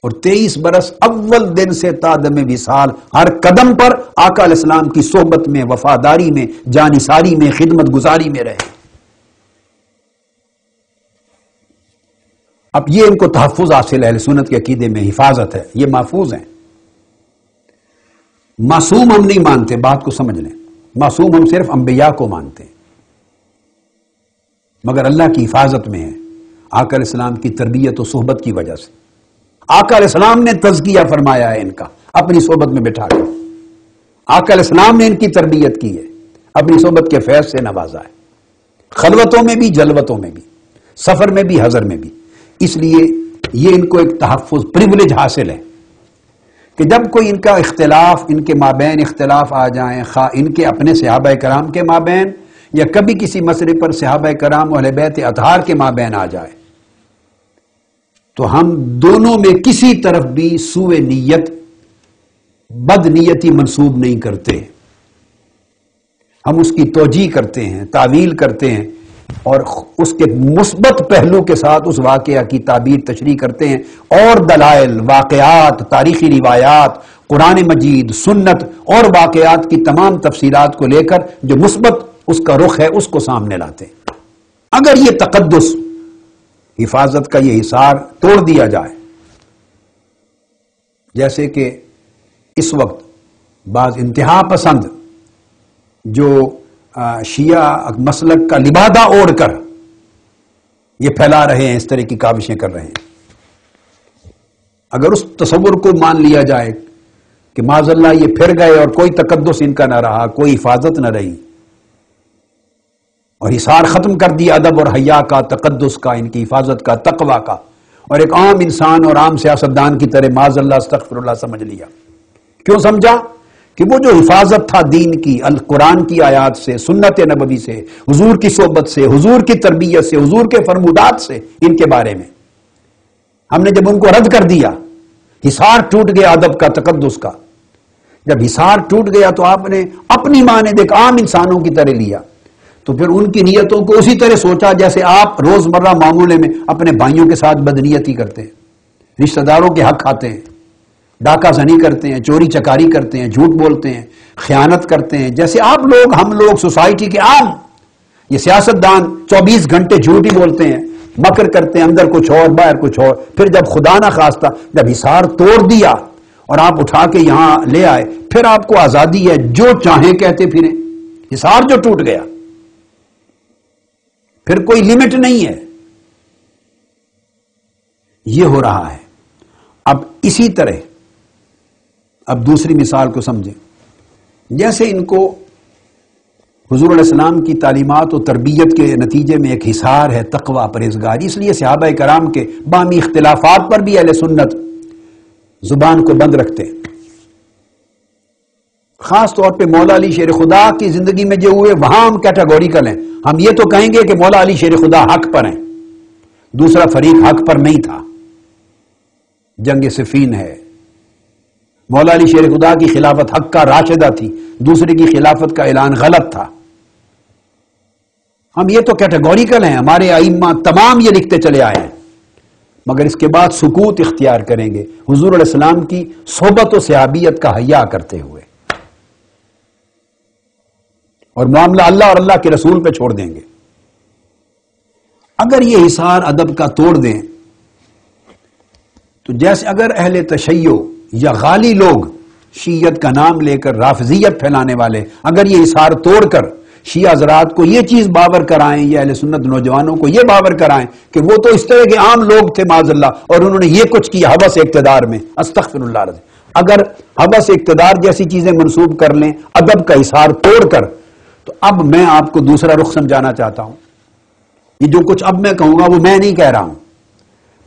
اور 23 برس اول دن سے تا دم وصال ہر قدم پر آقا علیہ السلام کی صحبت میں، وفاداری میں، جانثاری میں، خدمت گزاری میں رہے۔ اب یہ ان کو تحفظ حاصل ہے، اہل سنت کے عقیدے میں حفاظت ہے، یہ محفوظ ہیں۔ معصوم ہم نہیں مانتے، بات کو سمجھ لیں، معصوم ہم صرف انبیاء کو مانتے ہیں، مگر اللہ کی حفاظت میں ہے، آقا علیہ السلام کی تربیت و صحبت کی وجہ سے۔ آقا علیہ السلام نے تزکیہ فرمایا ہے ان کا اپنی صحبت میں بٹھا کر، آقا علیہ السلام نے ان کی تربیت کی ہے، اپنی صحبت کے فیض سے نوازا ہے، خلوتوں میں بھی، جلوتوں میں بھی، سفر میں بھی، حضر میں بھی۔ اس لیے یہ ان کو ایک تحفظ، پریولیج حاصل ہے کہ جب کوئی ان کا اختلاف، ان کے مابین اختلاف آ جائیں، خواہ ان کے اپنے صحابہ کرام کے مابین یا کبھی کسی مسئلے پر صحابہ کرام و اہل بیت اطہار کے مابین آ جائے، تو ہم دونوں میں کسی طرف بھی سوء نیت، بد نیتی منسوب نہیں کرتے، ہم اس کی توجیہ کرتے ہیں، تعویل کرتے ہیں، اور اس کے مثبت پہلو کے ساتھ اس واقعہ کی تعبیر تشریح کرتے ہیں، اور دلائل، واقعات، تاریخی روایات، قرآن مجید، سنت اور واقعات کی تمام تفصیلات کو لے کر جو مثبت اس کا رخ ہے اس کو سامنے لاتے ہیں۔ اگر یہ تقدس، حفاظت کا یہ حصار توڑ دیا جائے، جیسے کہ اس وقت بعض انتہا پسند جو شیعہ مسلک کا لبادہ اوڑھ کر یہ پھیلا رہے ہیں، اس طرح کی کاوشیں کر رہے ہیں، اگر اس تصور کو مان لیا جائے کہ معاذ اللہ یہ پھر گئے اور کوئی تقدس ان کا نہ رہا، کوئی حفاظت نہ رہی، اور حصار ختم کر دیا ادب اور حیا کا، تقدس کا، ان کی حفاظت کا، تقوی کا، اور ایک عام انسان اور عام سیاستدان کی طرح معاذ اللہ استغفر اللہ سمجھ لیا۔ کیوں سمجھا؟ کہ وہ جو حفاظت تھا دین کی، القرآن کی آیات سے، سنت نبوی سے، حضور کی صحبت سے، حضور کی تربیت سے، حضور کے فرمودات سے، ان کے بارے میں ہم نے جب ان کو رد کر دیا، حصار ٹوٹ گیا ادب کا، تقدس کا۔ جب حصار ٹوٹ گیا تو آپ نے اپنی مانند ایک عام انسانوں کی طرح لیا، تو پھر ان کی نیتوں کو اسی طرح سوچا جیسے آپ روزمرہ معاملے میں اپنے بھائیوں کے ساتھ بدنیتی کرتے ہیں، رشتہ داروں کے حق کھاتے ہیں، ڈاکہ زنی کرتے ہیں، چوری چکاری کرتے ہیں، جھوٹ بولتے ہیں، خیانت کرتے ہیں، جیسے آپ لوگ، ہم لوگ، سوسائٹی کے عام یہ سیاستدان 24 گھنٹے جھوٹ ہی بولتے ہیں، مکر کرتے ہیں، اندر کچھ اور باہر کچھ اور۔ پھر جب خدا نہ خواستہ جب حصار توڑ دیا اور آپ اٹھا کے یہاں لے آئے، پھر آپ کو آزادی ہے، جو چاہیں کہتے پھریں۔ حصار جو ٹوٹ گیا، پھر کوئی لمٹ نہیں ہے۔ یہ ہو رہا ہے۔ اب اسی طرح اب دوسری مثال کو سمجھیں، جیسے ان کو حضور علیہ السلام کی تعلیمات و تربیت کے نتیجے میں ایک حصار ہے، تقوی، پرہیزگاری، اس لیے صحابہ کرام کے باہمی اختلافات پر بھی اہل سنت زبان کو بند رکھتے ہیں۔ خاص طور پہ مولا علی شیر خدا کی زندگی میں جو ہوئے وہاں ہم کیٹاگوریکل ہیں، ہم یہ تو کہیں گے کہ مولا علی شیر خدا حق پر ہیں، دوسرا فریق حق پر نہیں تھا، جنگ صفین ہے، مولا علی شیر خدا کی خلافت حق کا راشدہ تھی، دوسرے کی خلافت کا اعلان غلط تھا۔ ہم یہ تو کیٹاگوریکل ہیں، ہمارے ائمہ تمام یہ لکھتے چلے آئے ہیں، مگر اس کے بعد سکوت اختیار کریں گے حضور علیہ السلام کی صحبت و صحابیت کا حیا کرتے ہوئے، اور معاملہ اللہ اور اللہ کے رسول پہ چھوڑ دیں گے۔ اگر یہ حصار ادب کا توڑ دیں تو جیسے اگر اہل تشیع یا غالی لوگ شیعت کا نام لے کر رافضیت پھیلانے والے اگر یہ حصار توڑ کر شیعہ حضرات کو یہ چیز باور کرائیں یا اہل سنت نوجوانوں کو یہ باور کرائیں کہ وہ تو اس طرح کے عام لوگ تھے معاذ اللہ اور انہوں نے یہ کچھ کیا ہوس اقتدار میں، استغفر اللہ رضی، اگر ہوس اقتدار جیسی چیزیں منسوب کر لیں ادب کا حصار توڑ کر، تو اب میں آپ کو دوسرا رخ سمجھانا چاہتا ہوں۔ یہ جو کچھ اب میں کہوں گا وہ میں نہیں کہہ رہا ہوں،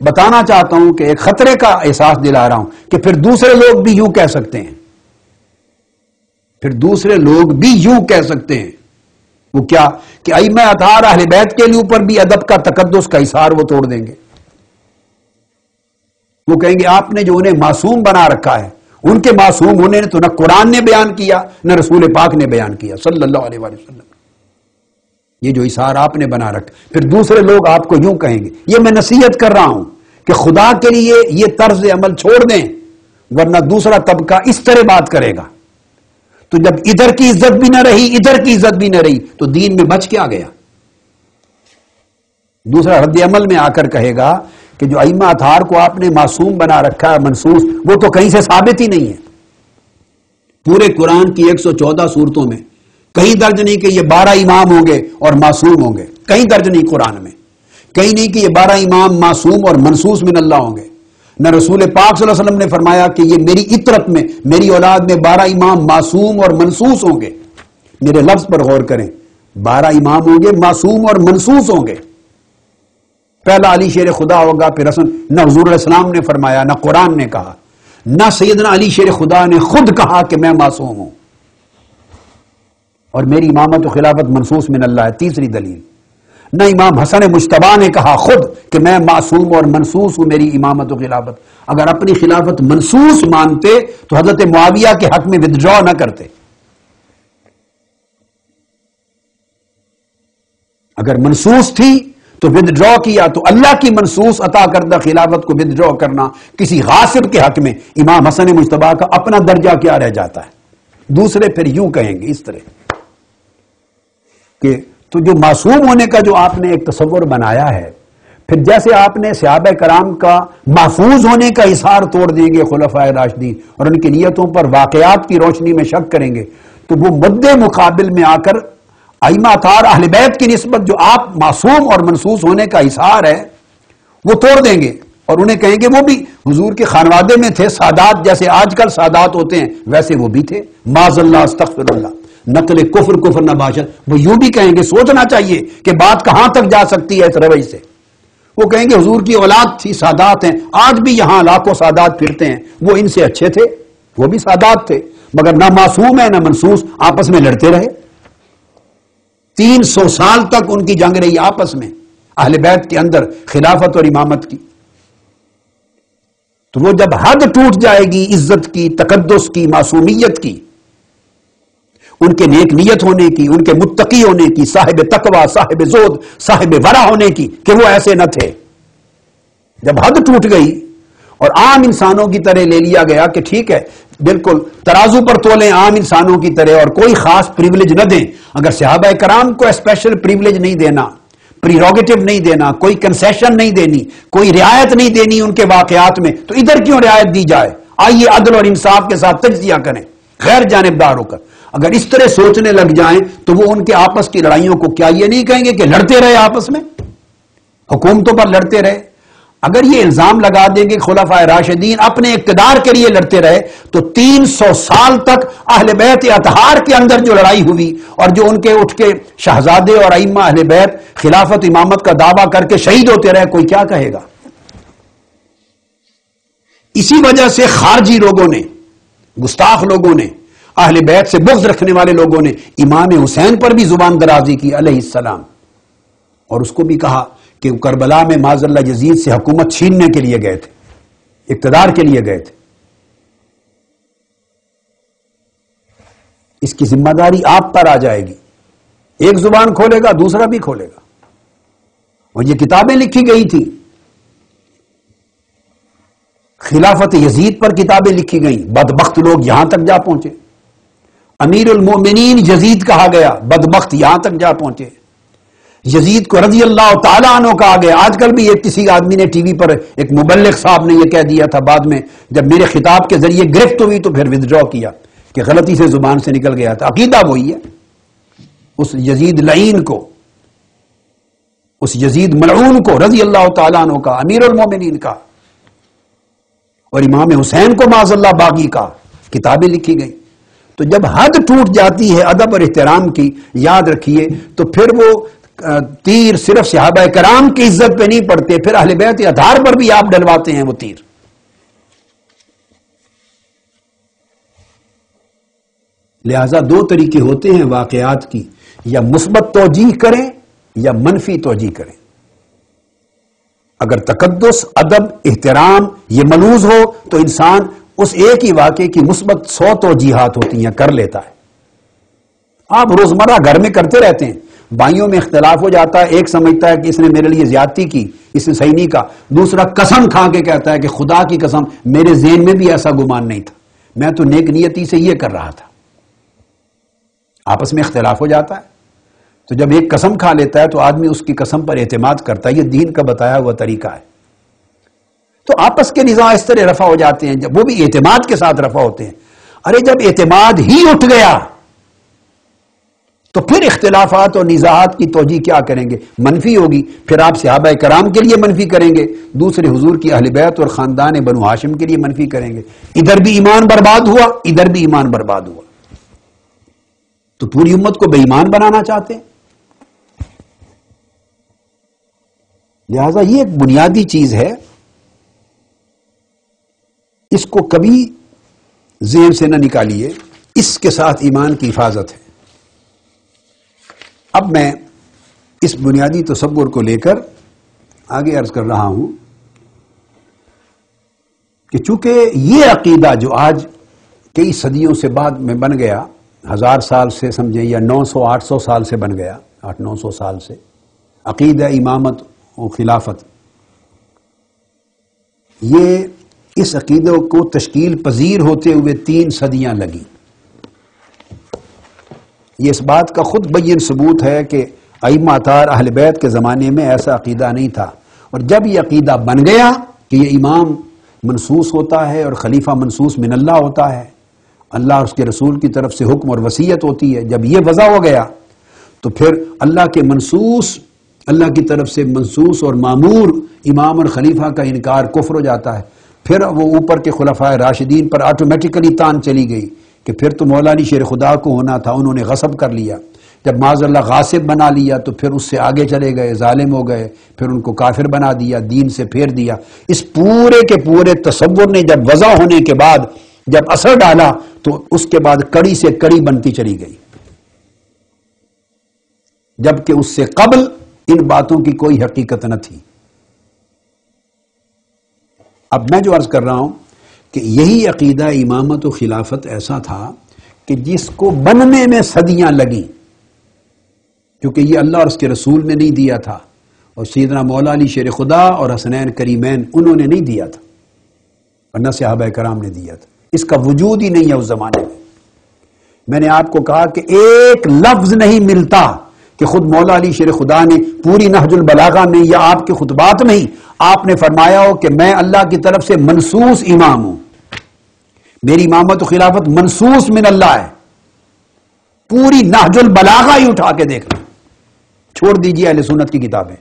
بتانا چاہتا ہوں کہ ایک خطرے کا احساس دلا رہا ہوں کہ پھر دوسرے لوگ بھی یوں کہہ سکتے ہیں، پھر دوسرے لوگ بھی یوں کہہ سکتے ہیں۔ وہ کیا کہ ائمہ اطہار اہل بیت کے لیے اوپر بھی ادب کا تقدس کا حصار وہ توڑ دیں گے، وہ کہیں گے آپ نے جو انہیں معصوم بنا رکھا ہے، ان کے معصوم ہونے نے تو نہ قرآن نے بیان کیا نہ رسول پاک نے بیان کیا صلی اللہ علیہ وآلہ وسلم، یہ جو حصار آپ نے بنا رکھا، پھر دوسرے لوگ آپ کو یوں کہیں گے۔ یہ میں نصیحت کر رہا ہوں کہ خدا کے لیے یہ طرز عمل چھوڑ دیں، ورنہ دوسرا طبقہ اس طرح بات کرے گا. تو جب ادھر کی عزت بھی نہ رہی ادھر کی عزت بھی نہ رہی تو دین میں بچ کیا گیا؟ دوسرا رد عمل میں آ کر کہے گا کہ جو ائمہ اطہار کو آپ نے معصوم بنا رکھا ہے منصوص، وہ تو کہیں سے ثابت ہی نہیں ہے. پورے قرآن کی 114 صورتوں میں کہیں درج نہیں کہ یہ 12 امام ہوں گے اور معصوم ہوں گے، کہیں درج نہیں قرآن میں، کہیں نہیں کہ یہ 12 امام معصوم اور منصوص من اللہ ہوں گے. نہ رسول پاک صلی اللہ علیہ وسلم نے فرمایا کہ یہ میری اطرت میں، میری اولاد میں 12 امام معصوم اور منصوص ہوں گے. میرے لفظ پر غور کریں، 12 امام ہوں گے، معصوم اور منصوص ہوں گے. پہلا علی شیر خدا ہوگا، پھر نہ حضور علیہ السلام نے فرمایا، نہ قرآن نے کہا، نہ سیدنا علی شیر خدا نے خود کہا کہ میں معصوم ہوں اور میری امامت و خلافت منصوص من اللہ ہے. تیسری دلیل، نہ امام حسن مجتبی نے کہا خود کہ میں معصوم اور منصوص ہوں، میری امامت و خلافت. اگر اپنی خلافت منصوص مانتے تو حضرت معاویہ کے حق میں ودڈرا نہ کرتے. اگر منصوص تھی تو ودڈرا کیا، تو اللہ کی منصوص عطا کردہ خلافت کو ودڈرا کرنا کسی غاصب کے حق میں امام حسن مجتبی کا اپنا درجہ کیا رہ جاتا ہے. دوسرے پھر یوں کہیں گے اس طرح کہ تو جو معصوم ہونے کا جو آپ نے ایک تصور بنایا ہے، پھر جیسے آپ نے صحابہ کرام کا محفوظ ہونے کا اظہار توڑ دیں گے خلفائے راشدین اور ان کی نیتوں پر واقعات کی روشنی میں شک کریں گے، تو وہ مد مقابل میں آ کر ائمہ اطہار اہل بیت کی نسبت جو آپ معصوم اور منصوص ہونے کا اظہار ہے وہ توڑ دیں گے اور انہیں کہیں گے وہ بھی حضور کے خانوادے میں تھے، سادات جیسے آج کل سادات ہوتے ہیں ویسے وہ بھی تھے. معاذ اللہ استغفر اللہ، نقل کفر نہ باشد. وہ یوں بھی کہیں گے، سوچنا چاہیے کہ بات کہاں تک جا سکتی ہے اس روی سے. وہ کہیں گے حضور کی اولاد تھی، سادات ہیں، آج بھی یہاں لاکھوں سادات پھرتے ہیں، وہ ان سے اچھے تھے، وہ بھی سادات تھے، مگر نہ معصوم ہے نہ منصوص، آپس میں لڑتے رہے. 300 سال تک ان کی جنگ رہی آپس میں اہل بیت کے اندر خلافت اور امامت کی. تو وہ جب حد ٹوٹ جائے گی عزت کی، تقدس کی، معصومیت کی، ان کے نیک نیت ہونے کی، ان کے متقی ہونے کی، صاحب تقوی، صاحب زہد، صاحب ورع ہونے کی، کہ وہ ایسے نہ تھے، جب حد ٹوٹ گئی اور عام انسانوں کی طرح لے لیا گیا کہ ٹھیک ہے بالکل ترازو پر تولیں عام انسانوں کی طرح اور کوئی خاص پریولیج نہ دیں. اگر صحابہ کرام کو اسپیشل پریولیج نہیں دینا، پریروگیٹو نہیں دینا، کوئی کنسیشن نہیں دینی، کوئی رعایت نہیں دینی ان کے واقعات میں، تو ادھر کیوں رعایت دی جائے؟ آئیے عدل اور انصاف کے ساتھ تجزیہ کریں غیر جانبدار ہو کر. اگر اس طرح سوچنے لگ جائیں تو وہ ان کے آپس کی لڑائیوں کو کیا یہ نہیں کہیں گے کہ لڑتے رہے آپس میں، حکومتوں پر لڑتے رہے؟ اگر یہ الزام لگا دیں گے خلفائے راشدین اپنے اقتدار کے لیے لڑتے رہے تو 300 سال تک اہل بیت اطہار کے اندر جو لڑائی ہوئی اور جو ان کے اٹھ کے شہزادے اور ائمہ اہل بیت خلافت امامت کا دعویٰ کر کے شہید ہوتے رہے، کوئی کیا کہے گا؟ اسی وجہ سے خارجی لوگوں نے، گستاخ لوگوں نے، اہل بیت سے بغض رکھنے والے لوگوں نے امام حسین پر بھی زبان درازی کی علیہ السلام، اور اس کو بھی کہا کہ کربلا میں معاذ اللہ یزید سے حکومت چھیننے کے لیے گئے تھے، اقتدار کے لیے گئے تھے. اس کی ذمہ داری آپ پر آ جائے گی. ایک زبان کھولے گا دوسرا بھی کھولے گا. اور یہ کتابیں لکھی گئی تھی، خلافت یزید پر کتابیں لکھی گئیں، بدبخت لوگ یہاں تک جا پہنچے. امیر المومنین یزید کہا گیا، بدبخت یہاں تک جا پہنچے. یزید کو رضی اللہ تعالیٰ عنہ کہا گیا. آج کل بھی ایک کسی آدمی نے ٹی وی پر، ایک مبلغ صاحب نے یہ کہہ دیا تھا، بعد میں جب میرے خطاب کے ذریعے گرفت ہوئی تو پھر ودڈرا کیا کہ غلطی سے زبان سے نکل گیا تھا. عقیدہ وہی ہے. اس یزید لعین کو، اس یزید ملعون کو رضی اللہ تعالیٰ عنہ کا، امیر المومنین کا، اور امام حسین کو معاذ اللہ باغی کا کتابیں لکھی گئی. تو جب حد ٹوٹ جاتی ہے ادب اور احترام کی، یاد رکھیے، تو پھر وہ تیر صرف صحابہ کرام کی عزت پہ نہیں پڑتے، پھر اہل بیت اطہار پر بھی آپ ڈلواتے ہیں وہ تیر. لہذا دو طریقے ہوتے ہیں واقعات کی، یا مثبت توجیہ کریں یا منفی توجیہ کریں. اگر تقدس، ادب، احترام یہ ملوز ہو تو انسان اس ایک ہی واقعے کی مثبت 100 توجیہات ہوتی ہیں کر لیتا ہے. آپ روزمرہ گھر میں کرتے رہتے ہیں، بھائیوں میں اختلاف ہو جاتا ہے، ایک سمجھتا ہے کہ اس نے میرے لیے زیادتی کی، اس نے صحیح نہیں کہا، دوسرا قسم کھا کے کہتا ہے کہ خدا کی قسم میرے ذہن میں بھی ایسا گمان نہیں تھا، میں تو نیک نیتی سے یہ کر رہا تھا۔ آپس میں اختلاف ہو جاتا ہے، تو جب ایک قسم کھا لیتا ہے تو آدمی اس کی قسم پر اعتماد کرتا ہے، یہ دین کا بتایا ہوا طریقہ ہے۔ تو آپس کے نزاع اس طرح رفع ہو جاتے ہیں، جب وہ بھی اعتماد کے ساتھ رفع ہوتے ہیں۔ ارے جب اعتماد ہی اٹھ گیا تو پھر اختلافات اور نزاعات کی توجیہ کیا کریں گے؟ منفی ہوگی، پھر آپ صحابہ کرام کے لیے منفی کریں گے، دوسرے حضور کی اہل بیت اور خاندان بنو ہاشم کے لیے منفی کریں گے، ادھر بھی ایمان برباد ہوا، ادھر بھی ایمان برباد ہوا۔ تو پوری امت کو بے ایمان بنانا چاہتے ہیں۔ لہذا یہ ایک بنیادی چیز ہے، اس کو کبھی ذہن سے نہ نکالیے، اس کے ساتھ ایمان کی حفاظت ہے۔ اب میں اس بنیادی تصور کو لے کر آگے عرض کر رہا ہوں کہ چونکہ یہ عقیدہ جو آج کئی صدیوں سے بعد میں بن گیا، 1000 سال سے سمجھیں یا 900-800 سال سے بن گیا، 800-900 سال سے، عقیدہ امامت و خلافت، یہ اس عقیدے کو تشکیل پذیر ہوتے ہوئے 3 صدیاں لگیں۔ یہ اس بات کا خود بین ثبوت ہے کہ ائمہ اطہار اہل بیت کے زمانے میں ایسا عقیدہ نہیں تھا، اور جب یہ عقیدہ بن گیا کہ یہ امام منصوص ہوتا ہے اور خلیفہ منصوص من اللہ ہوتا ہے، اللہ اور اس کے رسول کی طرف سے حکم اور وصیت ہوتی ہے، جب یہ وضع ہو گیا تو پھر اللہ کے منصوص، اللہ کی طرف سے منصوص اور مامور امام اور خلیفہ کا انکار کفر ہو جاتا ہے۔ پھر وہ اوپر کے خلفائے راشدین پر آٹومیٹیکلی تان چلی گئی کہ پھر تو مولا علی شیر خدا کو ہونا تھا، انہوں نے غصب کر لیا، جب معاذ اللہ غاصب بنا لیا تو پھر اس سے آگے چلے گئے، ظالم ہو گئے، پھر ان کو کافر بنا دیا، دین سے پھیر دیا۔ اس پورے کے پورے تصور نے جب وضع ہونے کے بعد جب اثر ڈالا تو اس کے بعد کڑی سے کڑی بنتی چلی گئی، جبکہ اس سے قبل ان باتوں کی کوئی حقیقت نہ تھی۔ اب میں جو عرض کر رہا ہوں کہ یہی عقیدہ امامت و خلافت ایسا تھا کہ جس کو بننے میں صدیاں لگیں، کیونکہ یہ اللہ اور اس کے رسول نے نہیں دیا تھا، اور سیدنا مولا علی شیر خدا اور حسنین کریمین انہوں نے نہیں دیا تھا، ورنہ صحابہ کرام نے دیا تھا، اس کا وجود ہی نہیں ہے اس زمانے میں نے آپ کو کہا کہ ایک لفظ نہیں ملتا کہ خود مولا علی شیر خدا نے پوری نہج البلاغہ میں یا آپ کے خطبات میں ہی آپ نے فرمایا ہو کہ میں اللہ کی طرف سے منصوص امام ہوں، میری امامت و خلافت منصوص من اللہ ہے۔ پوری نہج البلاغہ ہی اٹھا کے دیکھنا، چھوڑ دیجیے اہل سنت کی کتابیں،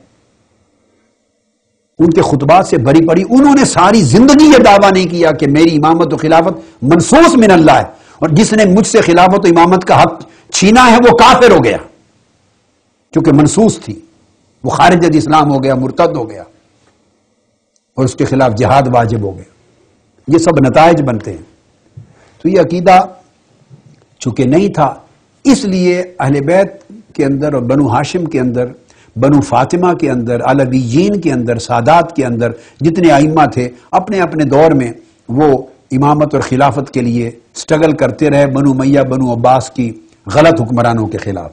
ان کے خطبات سے بری پڑی، انہوں نے ساری زندگی یہ دعویٰ نہیں کیا کہ میری امامت و خلافت منصوص من اللہ ہے، اور جس نے مجھ سے خلافت و امامت کا حق چھینا ہے وہ کافر ہو گیا، کیونکہ منصوص تھی، وہ خارج از اسلام ہو گیا، مرتد ہو گیا، اور اس کے خلاف جہاد واجب ہو گیا۔ یہ سب نتائج بنتے ہیں۔ تو یہ عقیدہ چونکہ نہیں تھا، اس لیے اہل بیت کے اندر اور بنو ہاشم کے اندر، بنو فاطمہ کے اندر، علویین کے اندر، سادات کے اندر جتنے ائمہ تھے اپنے اپنے دور میں وہ امامت اور خلافت کے لیے سٹرگل کرتے رہے، بنو امیہ، بنو عباس کی غلط حکمرانوں کے خلاف۔